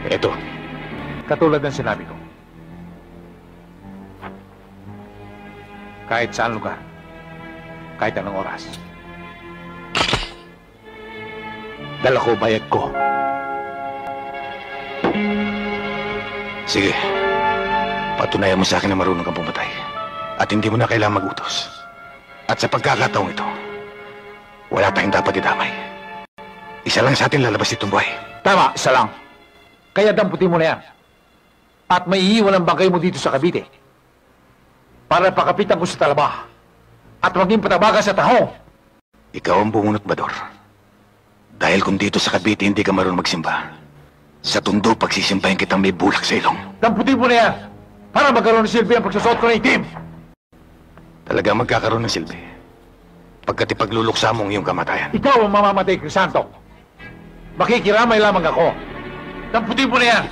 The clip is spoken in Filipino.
Eto, katulad ng sinabi ko. Kahit saan lugar, kahit anong oras. Dala ko bayad ko. Sige, patunayan mo sa akin na marunong kang pumatay. At hindi mo na kailangan mag-utos. At sa pagkakataong ito, wala tayong dapat idamay. Isa lang sa atin lalabas itong buhay. Tama, isa lang. Kaya damputin mo na yan. At may iiwan ang bangkay mo dito sa Cavite. Para pakapitan ko sa talaba. At maging patabaga sa taho. Ikaw ang bumunot, Bador. Dahil kung dito sa Cavite hindi ka marunong magsimba, sa Tondo pagsisimbahin kitang may bulak sa ilong. Damputin mo na yan. Para magkaroon ng silbi ang pagsusot ko ng itim. Talaga magkakaroon ng silbi. Pagkat ipagluluksa mong iyong kamatayan. Ikaw ang mamamatay, Crisanto. Makikiramay lamang ako. Damputin mo na yan.